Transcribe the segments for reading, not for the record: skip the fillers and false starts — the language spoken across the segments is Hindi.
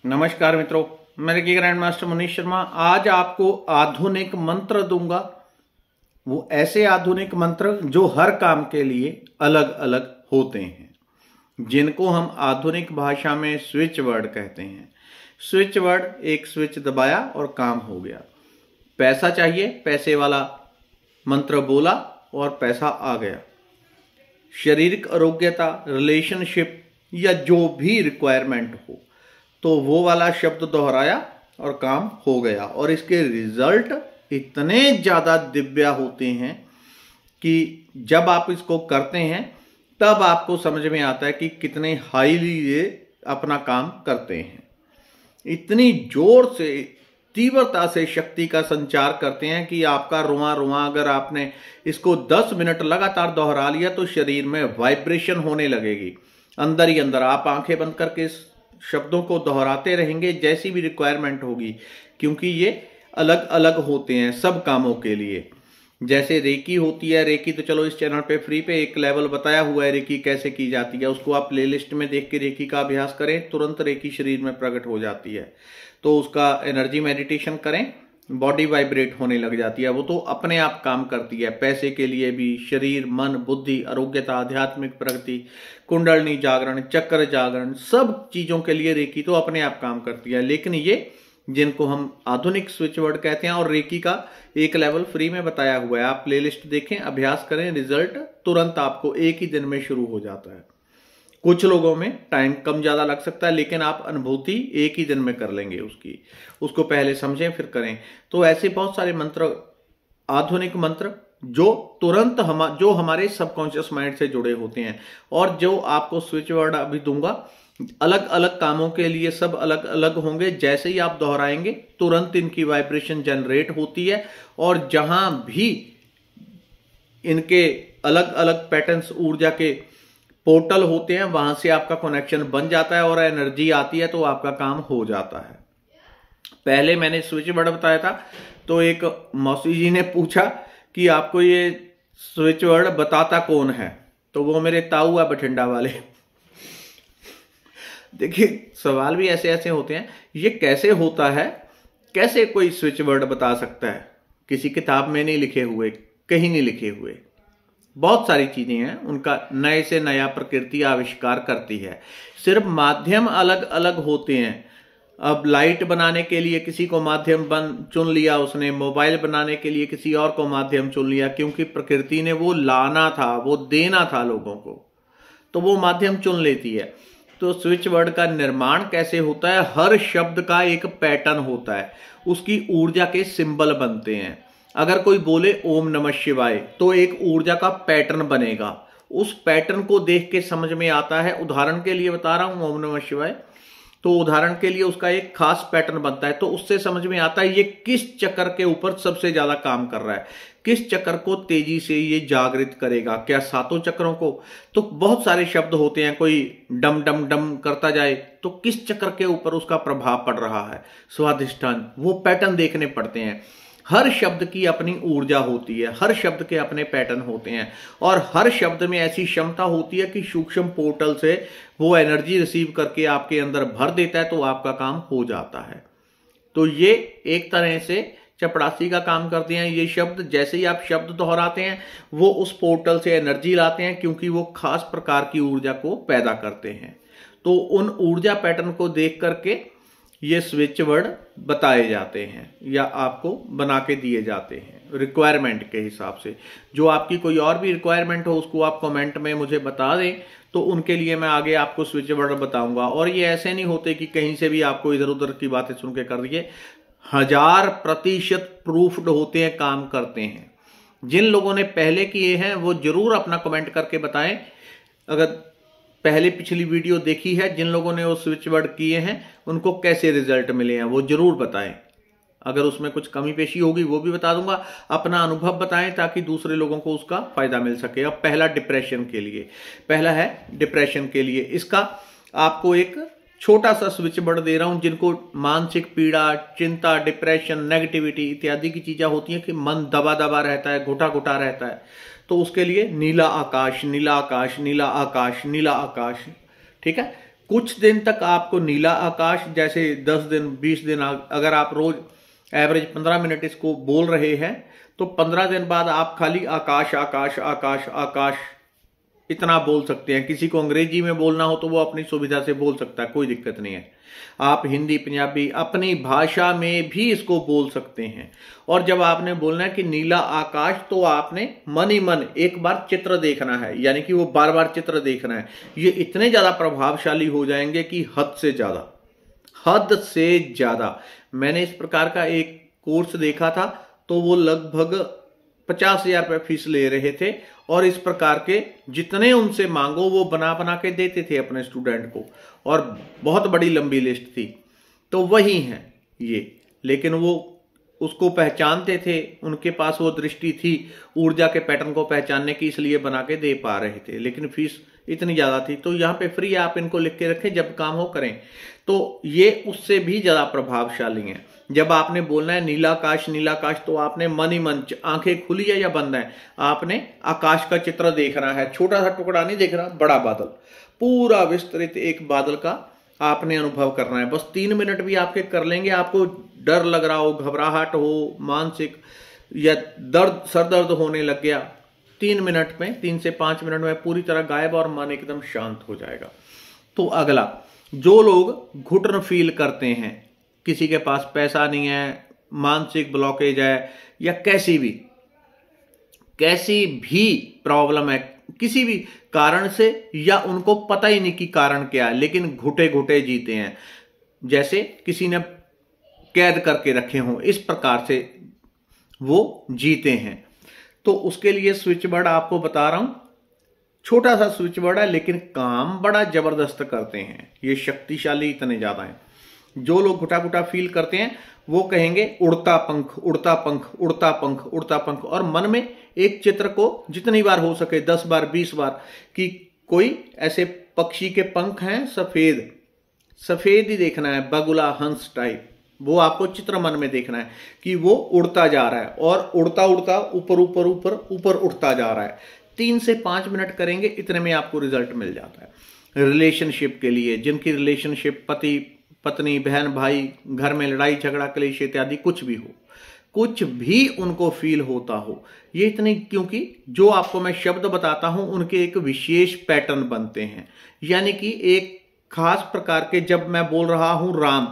नमस्कार मित्रों, मैं reiki grand master Manish Sharma आज आपको आधुनिक मंत्र दूंगा। वो ऐसे आधुनिक मंत्र जो हर काम के लिए अलग अलग होते हैं, जिनको हम आधुनिक भाषा में स्विच वर्ड कहते हैं। स्विच वर्ड, एक स्विच दबाया और काम हो गया। पैसा चाहिए, पैसे वाला मंत्र बोला और पैसा आ गया। शारीरिक आरोग्यता, रिलेशनशिप या जो भी रिक्वायरमेंट हो तो वो वाला शब्द दोहराया और काम हो गया। और इसके रिजल्ट इतने ज़्यादा दिव्य होते हैं कि जब आप इसको करते हैं तब आपको समझ में आता है कि कितने हाईली ये अपना काम करते हैं। इतनी जोर से, तीव्रता से शक्ति का संचार करते हैं कि आपका रुआं रुआं, अगर आपने इसको 10 मिनट लगातार दोहरा लिया तो शरीर में वाइब्रेशन होने लगेगी। अंदर ही अंदर आप आंखें बंद करके शब्दों को दोहराते रहेंगे जैसी भी रिक्वायरमेंट होगी, क्योंकि ये अलग अलग होते हैं सब कामों के लिए। जैसे रेकी होती है, रेकी तो चलो इस चैनल पे फ्री पे एक लेवल बताया हुआ है रेकी कैसे की जाती है, उसको आप प्लेलिस्ट में देख के रेकी का अभ्यास करें, तुरंत रेकी शरीर में प्रकट हो जाती है। तो उसका एनर्जी मेडिटेशन करें, बॉडी वाइब्रेट होने लग जाती है, वो तो अपने आप काम करती है। पैसे के लिए भी, शरीर, मन, बुद्धि, आरोग्यता, आध्यात्मिक प्रगति, कुंडलनी जागरण, चक्र जागरण, सब चीजों के लिए रेकी तो अपने आप काम करती है। लेकिन ये जिनको हम आधुनिक स्विच वर्ड कहते हैं, और रेकी का एक लेवल फ्री में बताया हुआ है, आप प्लेलिस्ट देखें, अभ्यास करें, रिजल्ट तुरंत आपको एक ही दिन में शुरू हो जाता है। कुछ लोगों में टाइम कम ज्यादा लग सकता है, लेकिन आप अनुभूति एक ही दिन में कर लेंगे उसको पहले समझें फिर करें। तो ऐसे बहुत सारे मंत्र, आधुनिक मंत्र जो तुरंत जो हमारे सबकॉन्शियस माइंड से जुड़े होते हैं, और जो आपको स्विच वर्ड अभी दूंगा अलग अलग कामों के लिए सब अलग अलग होंगे। जैसे ही आप दोहराएंगे तुरंत इनकी वाइब्रेशन जनरेट होती है, और जहां भी इनके अलग अलग पैटर्न्स, ऊर्जा के पोर्टल होते हैं, वहां से आपका कनेक्शन बन जाता है और एनर्जी आती है तो आपका काम हो जाता है। पहले मैंने स्विच वर्ड बताया था तो एक मौसी जी ने पूछा कि आपको ये स्विच वर्ड बताता कौन है, तो वो मेरे ताऊ है बठिंडा वाले। देखिए सवाल भी ऐसे ऐसे होते हैं, ये कैसे होता है, कैसे कोई स्विच वर्ड बता सकता है? किसी किताब में नहीं लिखे हुए, कहीं नहीं लिखे हुए। बहुत सारी चीजें हैं, उनका नए से नया प्रकृति आविष्कार करती है, सिर्फ माध्यम अलग अलग होते हैं। अब लाइट बनाने के लिए किसी को माध्यम चुन लिया उसने, मोबाइल बनाने के लिए किसी और को माध्यम चुन लिया, क्योंकि प्रकृति ने वो लाना था, वो देना था लोगों को, तो वो माध्यम चुन लेती है। तो स्विच वर्ड का निर्माण कैसे होता है? हर शब्द का एक पैटर्न होता है, उसकी ऊर्जा के सिंबल बनते हैं। अगर कोई बोले ओम नमः शिवाय तो एक ऊर्जा का पैटर्न बनेगा, उस पैटर्न को देख के समझ में आता है। उदाहरण के लिए बता रहा हूं, ओम नमः शिवाय, तो उदाहरण के लिए उसका एक खास पैटर्न बनता है, तो उससे समझ में आता है ये किस चक्र के ऊपर सबसे ज्यादा काम कर रहा है, किस चक्र को तेजी से ये जागृत करेगा, क्या सातों चक्रों को? तो बहुत सारे शब्द होते हैं, कोई डम डम डम करता जाए तो किस चक्र के ऊपर उसका प्रभाव पड़ रहा है, स्वाधिष्ठान, वो पैटर्न देखने पड़ते हैं। हर शब्द की अपनी ऊर्जा होती है, हर शब्द के अपने पैटर्न होते हैं, और हर शब्द में ऐसी क्षमता होती है कि सूक्ष्म पोर्टल से वो एनर्जी रिसीव करके आपके अंदर भर देता है, तो आपका काम हो जाता है। तो ये एक तरह से चपड़ासी का काम करते हैं ये शब्द। जैसे ही आप शब्द दोहराते हैं वो उस पोर्टल से एनर्जी लाते हैं, क्योंकि वो खास प्रकार की ऊर्जा को पैदा करते हैं। तो उन ऊर्जा पैटर्न को देख करके ये स्विच वर्ड बताए जाते हैं या आपको बना के दिए जाते हैं रिक्वायरमेंट के हिसाब से। जो आपकी कोई और भी रिक्वायरमेंट हो उसको आप कमेंट में मुझे बता दें, तो उनके लिए मैं आगे आपको स्विच वर्ड बताऊंगा। और ये ऐसे नहीं होते कि कहीं से भी आपको इधर उधर की बातें सुन के कर दिए, 1000% प्रूफ्ड होते हैं, काम करते हैं। जिन लोगों ने पहले किए हैं वो जरूर अपना कमेंट करके बताएं। अगर पहले पिछली वीडियो देखी है, जिन लोगों ने वो स्विच वर्ड किए हैं उनको कैसे रिजल्ट मिले हैं वो जरूर बताएं। अगर उसमें कुछ कमी पेशी होगी वो भी बता दूंगा, अपना अनुभव बताएं ताकि दूसरे लोगों को उसका फायदा मिल सके। अब पहला डिप्रेशन के लिए, पहला है डिप्रेशन के लिए। इसका आपको एक छोटा सा स्विच वर्ड दे रहा हूं। जिनको मानसिक पीड़ा, चिंता, डिप्रेशन, नेगेटिविटी इत्यादि की चीजें होती हैं कि मन दबा दबा रहता है, घुटा घुटा रहता है, तो उसके लिए नीला आकाश, नीला आकाश, नीला आकाश, नीला आकाश, ठीक है। कुछ दिन तक आपको नीला आकाश, जैसे 10 दिन 20 दिन अगर आप रोज एवरेज 15 मिनट इसको बोल रहे हैं तो 15 दिन बाद आप खाली आकाश आकाश आकाश आकाश इतना बोल सकते हैं। किसी को अंग्रेजी में बोलना हो तो वो अपनी सुविधा से बोल सकता है, कोई दिक्कत नहीं है। आप हिंदी पंजाबी अपनी भाषा में भी इसको बोल सकते हैं। और जब आपने बोलना है कि नीला आकाश, तो आपने मन ही मन एक बार चित्र देखना है, यानी कि वो बार बार चित्र देखना है। ये इतने ज्यादा प्रभावशाली हो जाएंगे कि हद से ज्यादा। मैंने इस प्रकार का एक कोर्स देखा था तो वो लगभग 50,000 रुपये फीस ले रहे थे और इस प्रकार के जितने उनसे मांगो वो बना बना के देते थे अपने स्टूडेंट को, और बहुत बड़ी लंबी लिस्ट थी। तो वही है ये, लेकिन वो उसको पहचानते थे, उनके पास वो दृष्टि थी ऊर्जा के पैटर्न को पहचानने की, इसलिए बना के दे पा रहे थे। लेकिन फीस इतनी ज्यादा थी। तो यहाँ पे फ्री आप इनको लिख के रखें, जब काम हो करें। तो ये उससे भी ज्यादा प्रभावशाली है। जब आपने बोलना है नीलाकाश नीलाकाश, तो आपने मन ही मन, आंखें खुली है या बंद है, आपने आकाश का चित्र देखना है। छोटा सा टुकड़ा नहीं देख रहा, बड़ा बादल, पूरा विस्तृत एक बादल का आपने अनुभव करना है। बस 3 मिनट भी आपके कर लेंगे, आपको डर लग रहा हो, घबराहट हो, मानसिक या दर्द, सर दर्द होने लग गया, 3 मिनट में, 3 से 5 मिनट में पूरी तरह गायब और मन एकदम शांत हो जाएगा। तो अगला, जो लोग घुटन फील करते हैं, किसी के पास पैसा नहीं है, मानसिक ब्लॉकेज है, या कैसी भी प्रॉब्लम है किसी भी कारण से, या उनको पता ही नहीं कि कारण क्या है, लेकिन घुटे घुटे जीते हैं, जैसे किसी ने कैद करके रखे हों, इस प्रकार से वो जीते हैं। तो उसके लिए स्विच वर्ड आपको बता रहा हूं, छोटा सा स्विच वर्ड है लेकिन काम बड़ा जबरदस्त करते हैं। ये शक्तिशाली इतने ज्यादा हैं। जो लोग घुटा घुटा फील करते हैं वो कहेंगे उड़ता पंख उड़ता पंख उड़ता पंख उड़ता पंख, और मन में एक चित्र को जितनी बार हो सके, 10 बार 20 बार, कि कोई ऐसे पक्षी के पंख हैं, सफेद ही देखना है, बगुला हंस टाइप, वो आपको चित्र मन में देखना है कि वो उड़ता जा रहा है और उड़ता उड़ता ऊपर ऊपर ऊपर ऊपर उठता जा रहा है। 3 से 5 मिनट करेंगे, इतने में आपको रिजल्ट मिल जाता है। रिलेशनशिप के लिए, जिनकी रिलेशनशिप पति पत्नी बहन भाई, घर में लड़ाई झगड़ा क्लेश इत्यादि कुछ भी हो, कुछ भी उनको फील होता हो, ये इतनी, क्योंकि जो आपको मैं शब्द बताता हूं उनके एक विशेष पैटर्न बनते हैं, यानी कि एक खास प्रकार के, जब मैं बोल रहा हूं राम,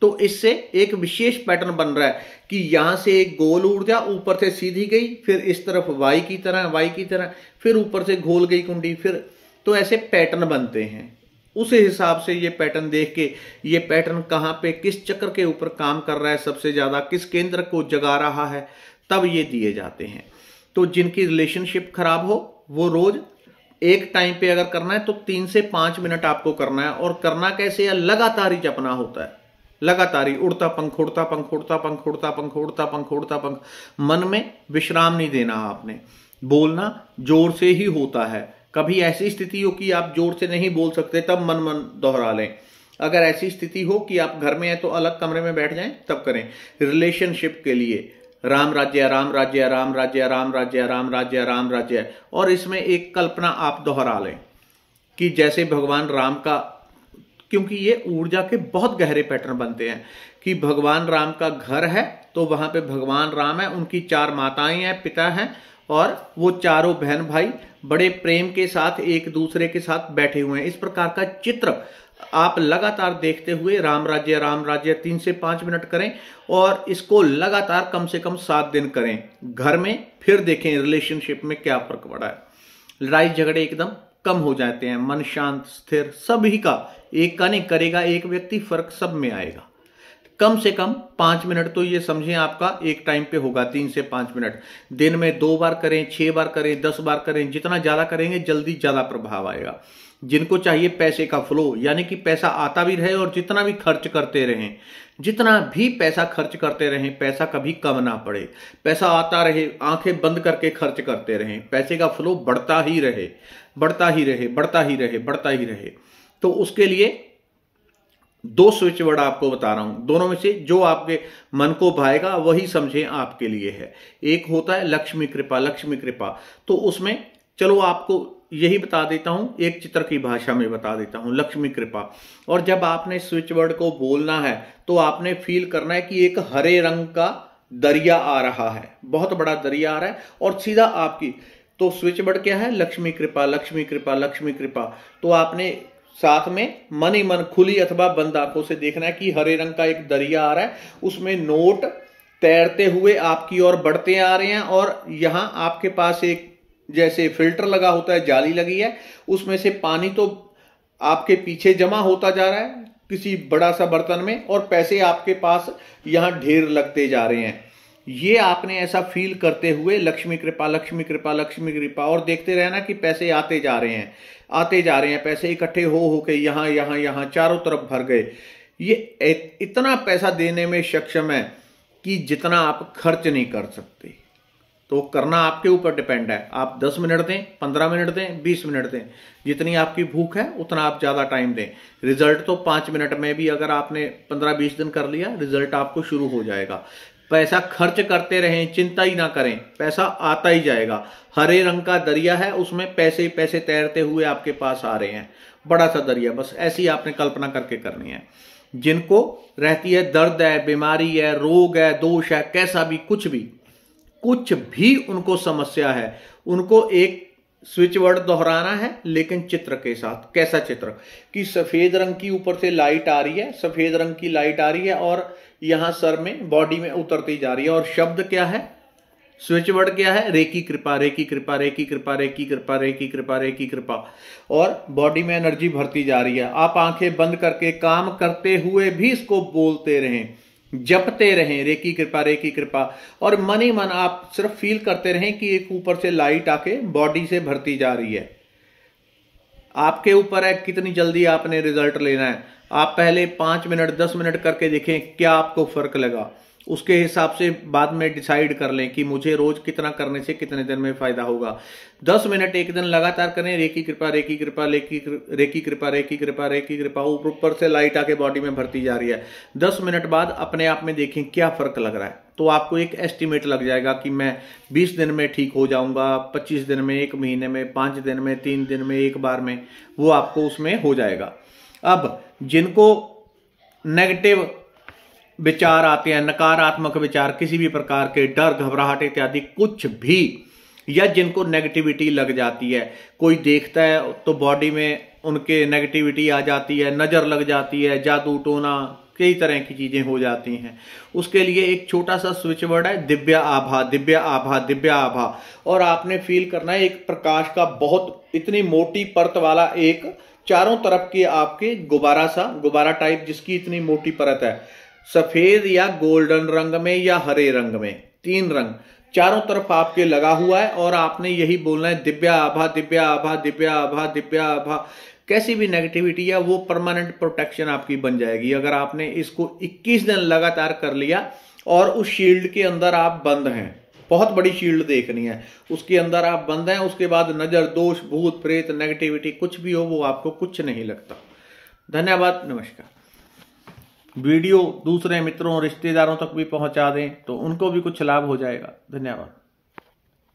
तो इससे एक विशेष पैटर्न बन रहा है कि यहां से एक गोल ऊर्जा ऊपर से सीधी गई, फिर इस तरफ वाई की तरह, फिर ऊपर से घोल गई कुंडी, फिर, तो ऐसे पैटर्न बनते हैं। उस हिसाब से ये पैटर्न देख के, ये पैटर्न कहां पे किस चक्र के ऊपर काम कर रहा है, सबसे ज्यादा किस केंद्र को जगा रहा है, तब ये दिए जाते हैं। तो जिनकी रिलेशनशिप खराब हो, वो रोज एक टाइम पे अगर करना है तो 3 से 5 मिनट आपको करना है। और करना कैसे है, लगातार ही जपना होता है, लगातार ही, उड़ता पंख उड़ता पंख उड़ता पंख उड़ता पंख उड़ता पंख उड़ता पंख, मन में विश्राम नहीं देना आपने। बोलना जोर से ही होता है। कभी ऐसी स्थिति हो कि आप जोर से नहीं बोल सकते, तब मन मन दोहरा लें। अगर ऐसी स्थिति हो कि आप घर में हैं तो अलग कमरे में बैठ जाएं, तब करें। रिलेशनशिप के लिए राम राज्य राम राज्य राम राज्य राम राज्य राम राज्य राम राज्य, और इसमें एक कल्पना आप दोहरा लें कि जैसे भगवान राम का, क्योंकि ये ऊर्जा के बहुत गहरे पैटर्न बनते हैं, कि भगवान राम का घर है तो वहां पे भगवान राम है, उनकी 4 माताएं हैं, पिता हैं, और वो चारों बहन भाई बड़े प्रेम के साथ एक दूसरे के साथ बैठे हुए हैं। इस प्रकार का चित्र आप लगातार देखते हुए राम राज्य 3 से 5 मिनट करें, और इसको लगातार कम से कम 7 दिन करें घर में। फिर देखें रिलेशनशिप में क्या फर्क पड़ा है। लड़ाई झगड़े एकदम कम हो जाते हैं, मन शांत स्थिर, सभी का, एक का नहीं, करेगा एक व्यक्ति, फर्क सब में आएगा। कम से कम 5 मिनट तो ये समझें आपका एक टाइम पे होगा, 3 से 5 मिनट। दिन में 2 बार करें, 6 बार करें, 10 बार करें, जितना ज्यादा करेंगे जल्दी ज्यादा प्रभाव आएगा। जिनको चाहिए पैसे का फ्लो, यानी कि पैसा आता भी रहे और जितना भी खर्च करते रहें, जितना भी पैसा खर्च करते रहें, पैसा कभी कम ना पड़े, पैसा आता रहे, आंखें बंद करके खर्च करते रहें, पैसे का फ्लो बढ़ता ही रहे, बढ़ता ही रहे, बढ़ता ही रहे, बढ़ता ही रहे। तो उसके लिए 2 स्विच वर्ड आपको बता रहा हूं, दोनों में से जो आपके मन को भाएगा वही समझे आपके लिए है। एक होता है लक्ष्मी कृपा, लक्ष्मी कृपा, तो उसमें चलो आपको यही बता देता हूं, एक चित्र की भाषा में बता देता हूं, लक्ष्मी कृपा। और जब आपने स्विच वर्ड को बोलना है तो आपने फील करना है कि एक हरे रंग का दरिया आ रहा है, बहुत बड़ा दरिया आ रहा है और सीधा आपकी, तो स्विच वर्ड क्या है? लक्ष्मी कृपा, लक्ष्मी कृपा, लक्ष्मी कृपा। तो आपने साथ में मन ही मन खुली अथवा बंद आंखों से देखना है कि हरे रंग का एक दरिया आ रहा है, उसमें नोट तैरते हुए आपकी ओर बढ़ते आ रहे हैं और यहां आपके पास एक जैसे फिल्टर लगा होता है, जाली लगी है, उसमें से पानी तो आपके पीछे जमा होता जा रहा है किसी बड़ा सा बर्तन में और पैसे आपके पास यहां ढेर लगते जा रहे हैं। ये आपने ऐसा फील करते हुए लक्ष्मी कृपा, लक्ष्मी कृपा, लक्ष्मी कृपा, और देखते रहना कि पैसे आते जा रहे हैं, आते जा रहे हैं, पैसे इकट्ठे हो के यहां यहां यहां चारों तरफ भर गए। ये इतना पैसा देने में सक्षम है कि जितना आप खर्च नहीं कर सकते। तो करना आपके ऊपर डिपेंड है, आप 10 मिनट दें, 15 मिनट दें, 20 मिनट दें, जितनी आपकी भूख है उतना आप ज्यादा टाइम दें। रिजल्ट तो 5 मिनट में भी अगर आपने 15-20 दिन कर लिया, रिजल्ट आपको शुरू हो जाएगा। पैसा खर्च करते रहें, चिंता ही ना करें, पैसा आता ही जाएगा। हरे रंग का दरिया है, उसमें पैसे ही पैसे तैरते हुए आपके पास आ रहे हैं, बड़ा सा दरिया। बस ऐसी आपने कल्पना करके करनी है। जिनको रहती है दर्द है, बीमारी है, रोग है, दोष है, कैसा भी कुछ भी उनको समस्या है, उनको एक स्विच वर्ड दोहराना है लेकिन चित्र के साथ। कैसा चित्र? कि सफेद रंग की ऊपर से लाइट आ रही है, सफेद रंग की लाइट आ रही है और यहां सर में, बॉडी में उतरती जा रही है। और शब्द क्या है? स्विच वर्ड क्या है? रेकी कृपा, रेकी कृपा, रेकी कृपा, रेकी कृपा, रेकी कृपा, रेकी कृपा। और बॉडी में एनर्जी भरती जा रही है। आप आंखें बंद करके काम करते हुए भी इसको बोलते रहें, जपते रहें, रेकी कृपा, रेकी कृपा। और मन ही मन आप सिर्फ फील करते रहें कि एक ऊपर से लाइट आके बॉडी से भरती जा रही है। आपके ऊपर है कितनी जल्दी आपने रिजल्ट लेना है। आप पहले 5 मिनट 10 मिनट करके देखें क्या आपको फर्क लगा, उसके हिसाब से बाद में डिसाइड कर लें कि मुझे रोज कितना करने से कितने दिन में फायदा होगा। 10 मिनट एक दिन लगातार करें, रेकी कृपा, रेकी कृपा, रेकी कृपा, रेकी कृपा, रेकी कृपा, ऊपर से लाइट आके बॉडी में भरती जा रही है। 10 मिनट बाद अपने आप में देखें क्या फर्क लग रहा है, तो आपको एक एस्टिमेट लग जाएगा कि मैं 20 दिन में ठीक हो जाऊंगा, 25 दिन में, 1 महीने में, 5 दिन में, 3 दिन में, एक बार में, वो आपको उसमें हो जाएगा। अब जिनको नेगेटिव विचार आते हैं, नकारात्मक विचार, किसी भी प्रकार के डर, घबराहट इत्यादि कुछ भी, या जिनको नेगेटिविटी लग जाती है, कोई देखता है तो बॉडी में उनके नेगेटिविटी आ जाती है, नजर लग जाती है, जादू टोना, कई तरह की चीजें हो जाती हैं, उसके लिए एक छोटा सा स्विच वर्ड है दिव्य आभा, दिव्य आभा, दिव्य आभा। और आपने फील करना है एक प्रकाश का बहुत इतनी मोटी परत वाला, एक चारों तरफ के आपके गुब्बारा टाइप, जिसकी इतनी मोटी परत है, सफेद या गोल्डन रंग में या हरे रंग में, 3 रंग चारों तरफ आपके लगा हुआ है। और आपने यही बोलना है दिव्य आभा, दिव्य आभा, दिव्य आभा, दिव्य आभा। कैसी भी नेगेटिविटी है वो परमानेंट प्रोटेक्शन आपकी बन जाएगी अगर आपने इसको 21 दिन लगातार कर लिया। और उस शील्ड के अंदर आप बंद हैं, बहुत बड़ी शील्ड देखनी है, उसके अंदर आप बंद हैं। उसके बाद नजर, दोष, भूत प्रेत, नेगेटिविटी कुछ भी हो वो आपको कुछ नहीं लगता। धन्यवाद, नमस्कार। वीडियो दूसरे मित्रों, रिश्तेदारों तक भी पहुंचा दें तो उनको भी कुछ लाभ हो जाएगा। धन्यवाद।